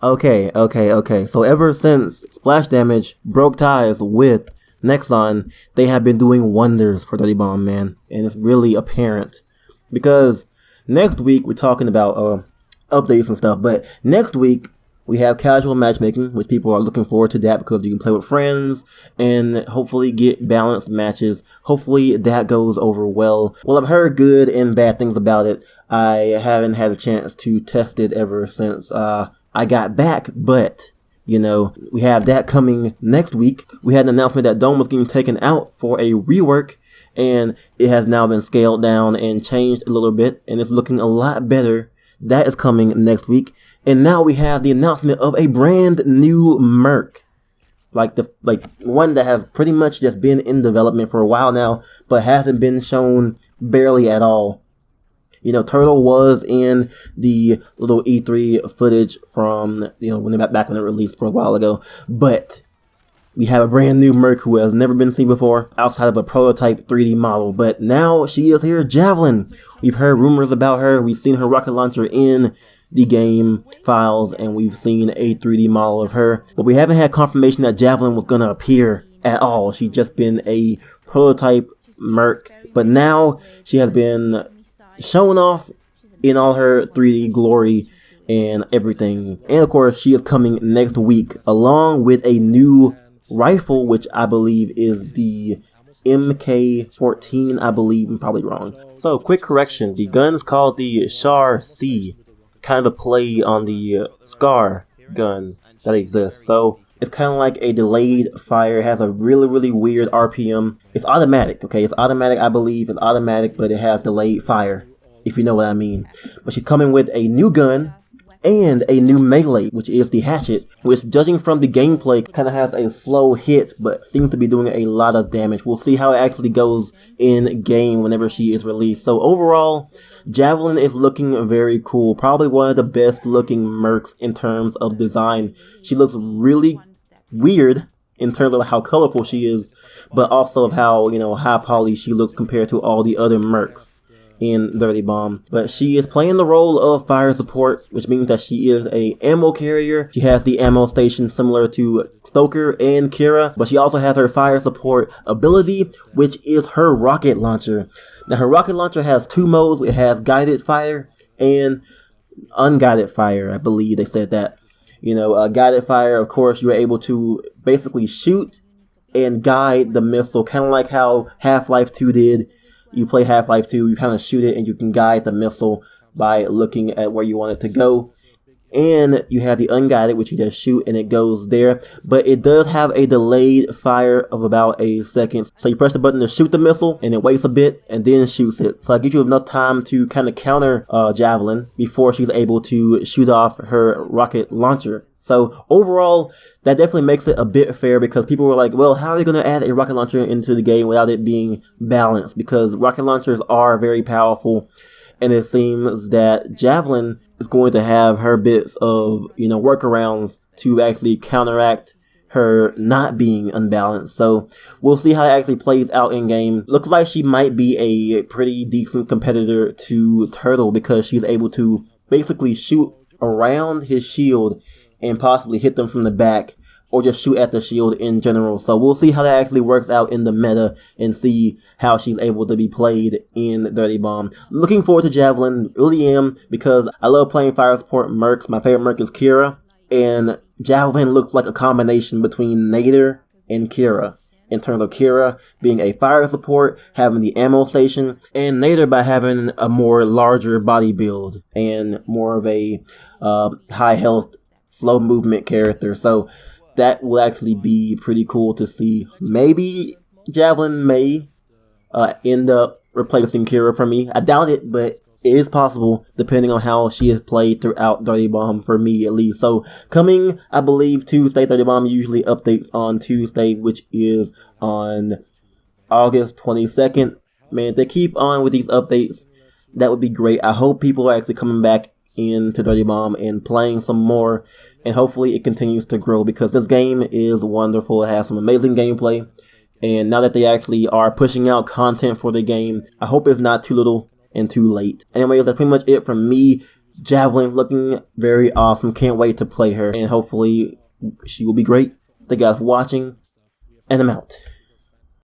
Okay. So ever since Splash Damage broke ties with Nexon, they have been doing wonders for Dirty Bomb, man. And it's really apparent. Because next week we're talking about updates and stuff, but next week we have casual matchmaking, which people are looking forward to that because you can play with friends and hopefully get balanced matches. Hopefully that goes over well. Well, I've heard good and bad things about it. I haven't had a chance to test it ever since I got back, but you know, we have that coming next week. We had an announcement that Dome was getting taken out for a rework, and it has now been scaled down and changed a little bit, and it's looking a lot better. That is coming next week. And now we have the announcement of a brand new Merc. Like one that has pretty much just been in development for a while now, but hasn't been shown barely at all. You know, Turtle was in the little E3 footage from, you know, back when it released for a while ago. But we have a brand new Merc who has never been seen before outside of a prototype 3D model. But now she is here, Javelin. We've heard rumors about her. We've seen her rocket launcher in the game files, and we've seen a 3D model of her. But we haven't had confirmation that Javelin was going to appear at all. She's just been a prototype Merc. But now she has been shown off in all her 3D glory and everything. And of course, she is coming next week along with a new rifle, which I believe is the MK14, I believe. I'm probably wrong. So, quick correction. The gun is called the Char C, kind of a play on the Scar gun that exists. So, it's kind of like a delayed fire. It has a really weird RPM. It's automatic, okay? It's automatic, I believe. It's automatic, but it has delayed fire, if you know what I mean. But she's coming with a new gun and a new melee, which is the hatchet, which, judging from the gameplay, kind of has a slow hit, but seems to be doing a lot of damage. We'll see how it actually goes in game whenever she is released. So overall, Javelin is looking very cool. Probably one of the best looking Mercs in terms of design. She looks really weird in terms of how colorful she is, but also of how, you know, high poly she looks compared to all the other Mercs in Dirty Bomb. But she is playing the role of fire support, which means that she is a ammo carrier. She has the ammo station similar to Stoker and Kira, but she also has her fire support ability, which is her rocket launcher. Now her rocket launcher has two modes. It has guided fire and unguided fire. I believe they said that. You know, guided fire, of course, you are able to basically shoot and guide the missile, kind of like how Half-Life 2 did. You play Half-Life 2, you kind of shoot it, and you can guide the missile by looking at where you want it to go. And you have the unguided, which you just shoot and it goes there. But it does have a delayed fire of about a second. So you press the button to shoot the missile, and it waits a bit, and then shoots it. So it gives you enough time to kind of counter Javelin before she's able to shoot off her rocket launcher. So overall, that definitely makes it a bit fair, because people were like, well, how are they going to add a rocket launcher into the game without it being balanced? Because rocket launchers are very powerful, and it seems that Javelin is going to have her bits of, you know, workarounds to actually counteract her not being unbalanced. So we'll see how it actually plays out in game. Looks like she might be a pretty decent competitor to Turtle, because she's able to basically shoot around his shield and possibly hit them from the back, or just shoot at the shield in general. So we'll see how that actually works out in the meta and see how she's able to be played in Dirty Bomb. Looking forward to Javelin, really am, because I love playing fire support Mercs. My favorite Merc is Kira, and Javelin looks like a combination between Nader and Kira, in terms of Kira being a fire support, having the ammo station, and Nader by having a more larger body build and more of a high health, slow movement character. So that will actually be pretty cool to see. Maybe Javelin may end up replacing Kira for me. I doubt it, but it is possible, depending on how she has played throughout Dirty Bomb, for me at least. So coming, I believe, Tuesday. Dirty Bomb usually updates on Tuesday, which is on August 22nd. Man, if they keep on with these updates, that would be great. I hope people are actually coming back into Dirty Bomb and playing some more, and hopefully it continues to grow, because this game is wonderful. It has some amazing gameplay, and now that they actually are pushing out content for the game, I hope it's not too little and too late. Anyways, that's pretty much it from me Javelin looking very awesome. Can't wait to play her, and hopefully she will be great. Thank you guys for watching, and I'm out.